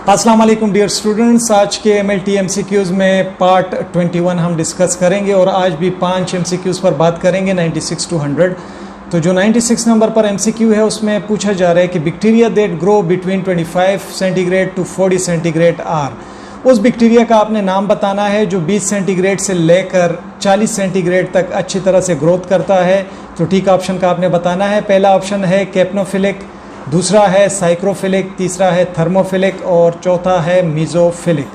अस्सलाम वालेकुम dear students, आज के MLT MCQs में पार्ट 21 हम डिस्कस करेंगे और आज भी 5 MCQs पर बात करेंगे 96 to 100। तो जो 96 नंबर पर MCQ है उसमें पूछा जा रहा है कि bacteria that grow between 25 centigrade to 40 centigrade are. उस बैक्टीरिया का आपने नाम बताना है जो 20 सेंटीग्रेड से लेकर 40 सेंटीग्रेड तक अच्छी तरह से ग्रोथ करता है। तो ठीक ऑप्शन का आपने बताना है। पहला ऑप्शन है कैप्नोफिलिक, दूसरा है साइक्रोफिलिक, तीसरा है थर्मोफिलिक और चौथा है मीज़ोफिलिक।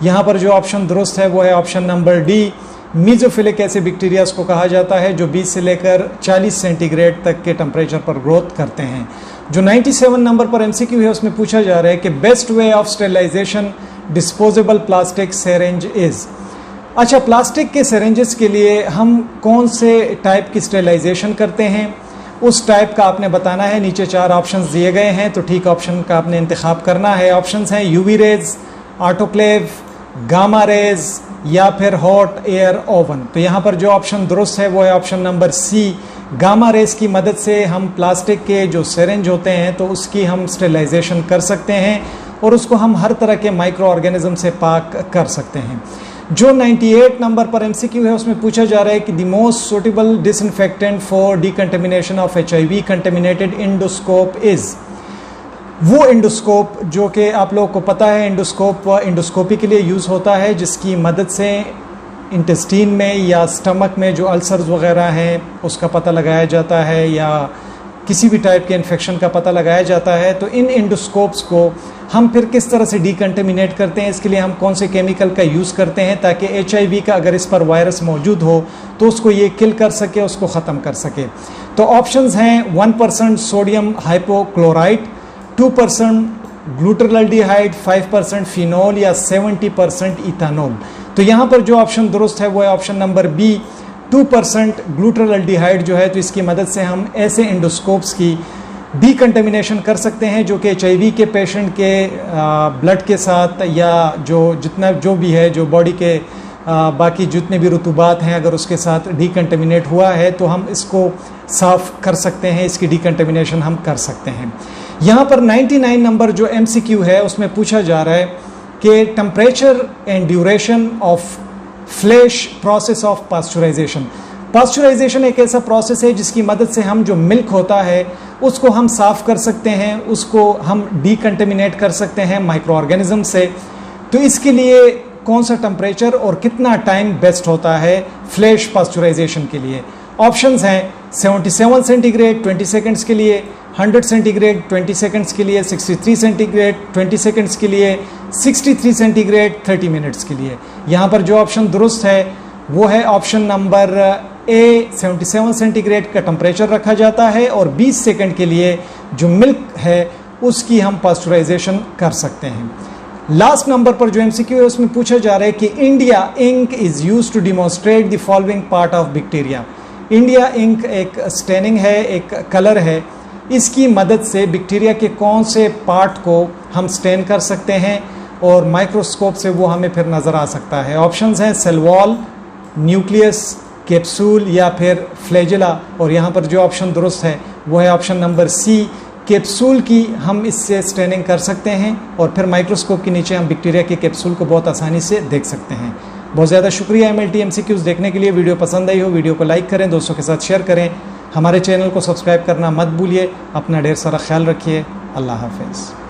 यहाँ पर जो ऑप्शन दुरुस्त है वो है ऑप्शन नंबर डी। मीज़ोफिलिक ऐसे बैक्टीरियाज को कहा जाता है जो 20 से लेकर 40 सेंटीग्रेड तक के टेम्परेचर पर ग्रोथ करते हैं। जो 97 नंबर पर MCQ है उसमें पूछा जा रहा है कि best way of sterilization disposable plastic syringe is. अच्छा, प्लास्टिक के सिरिंजेस के लिए हम कौन से टाइप की स्टेरिलाइजेशन करते हैं उस टाइप का आपने बताना है। नीचे 4 ऑप्शंस दिए गए हैं तो ठीक ऑप्शन का आपने इंतखाब करना है। ऑप्शंस हैं UV rays, autoclave, gamma rays या फिर हॉट एयर ओवन। तो यहाँ पर जो ऑप्शन दुरुस्त है वो है option number C. Gamma rays की मदद से हम प्लास्टिक के जो सिरिंज होते हैं तो उसकी हम स्टेरिलाइजेशन कर सकते हैं और उसको हम हर तरह के माइक्रो ऑर्गेनिज्म से पाक कर सकते हैं। जो 98 नंबर पर MCQ है उसमें पूछा जा रहा है कि the most suitable disinfectant for डिकंटेमिनेशन of HIV contaminated endoscope is. वो इंडोस्कोप जो कि आप लोगों को पता है इंडोस्कोप इंडोस्कोपी के लिए यूज़ होता है जिसकी मदद से इंटेस्टीन में या स्टमक में जो अल्सर्स वगैरह हैं उसका पता लगाया जाता है या किसी भी टाइप के इन्फेक्शन का पता लगाया जाता है। तो इन इंडोस्कोप्स को हम फिर किस तरह से डिकंटेमिनेट करते हैं, इसके लिए हम कौन से केमिकल का यूज़ करते हैं ताकि HIV का अगर इस पर वायरस मौजूद हो तो उसको ये किल कर सके, उसको ख़त्म कर सके। तो ऑप्शंस हैं 1% सोडियम हाइपोक्लोराइड, 2% ग्लूटरल्डिहाइड, 5% फिनॉल या 70% इथानॉल। तो यहाँ पर जो ऑप्शन दुरुस्त है वो है ऑप्शन नंबर बी, 2% ग्लूटरल्डिहाइड जो है। तो इसकी मदद से हम ऐसे इंडोस्कोप्स की डिकंटेमिनेशन कर सकते हैं जो कि HIV के पेशेंट के ब्लड के साथ या जो भी है जो बॉडी के बाकी जितने भी रुतूबात हैं अगर उसके साथ डिकंटेमिनेट हुआ है तो हम इसको साफ़ कर सकते हैं, इसकी डिकंटेमिनेशन हम कर सकते हैं। यहाँ पर 99 नंबर जो MCQ है उसमें पूछा जा रहा है कि temperature and duration of flash process of pasteurization. Pasteurization एक ऐसा प्रोसेस है जिसकी मदद से हम जो मिल्क होता है उसको हम साफ़ कर सकते हैं, उसको हम डिकंटेमिनेट कर सकते हैं माइक्रो ऑर्गेनिज्म से। तो इसके लिए कौन सा टेम्परेचर और कितना टाइम बेस्ट होता है फ्लैश पास्चराइजेशन के लिए। ऑप्शंस हैं 77 सेंटीग्रेड 20 सेकंड्स के लिए, 100 सेंटीग्रेड 20 सेकंड्स के लिए, 63 सेंटीग्रेड 20 सेकंड्स के लिए, 63 सेंटीग्रेड 30 मिनट्स के लिए। यहाँ पर जो ऑप्शन दुरुस्त है वो है ऑप्शन नंबर ए। 77 सेंटीग्रेड का टेम्परेचर रखा जाता है और 20 सेकंड के लिए जो मिल्क है उसकी हम पास्चराइजेशन कर सकते हैं। लास्ट नंबर पर जो MCQ है उसमें पूछा जा रहा है कि India ink is use to demonstrate the following part of bacteria. India ink एक स्टेनिंग है, एक कलर है, इसकी मदद से बैक्टीरिया के कौन से पार्ट को हम स्टेन कर सकते हैं और माइक्रोस्कोप से वो हमें फिर नज़र आ सकता है। ऑप्शंस हैं सेल वॉल, न्यूक्लियस, कैप्सूल या फिर फ्लैजेला। और यहाँ पर जो ऑप्शन दुरुस्त है वो है ऑप्शन नंबर सी। कैप्सूल की हम इससे स्टेनिंग कर सकते हैं और फिर माइक्रोस्कोप के नीचे हम बैक्टीरिया के कैप्सूल को बहुत आसानी से देख सकते हैं। बहुत ज़्यादा शुक्रिया MLT MCQs देखने के लिए। वीडियो पसंद आई हो वीडियो को लाइक करें, दोस्तों के साथ शेयर करें, हमारे चैनल को सब्सक्राइब करना मत भूलिए। अपना ढेर सारा ख्याल रखिए। अल्लाह हाफिज़।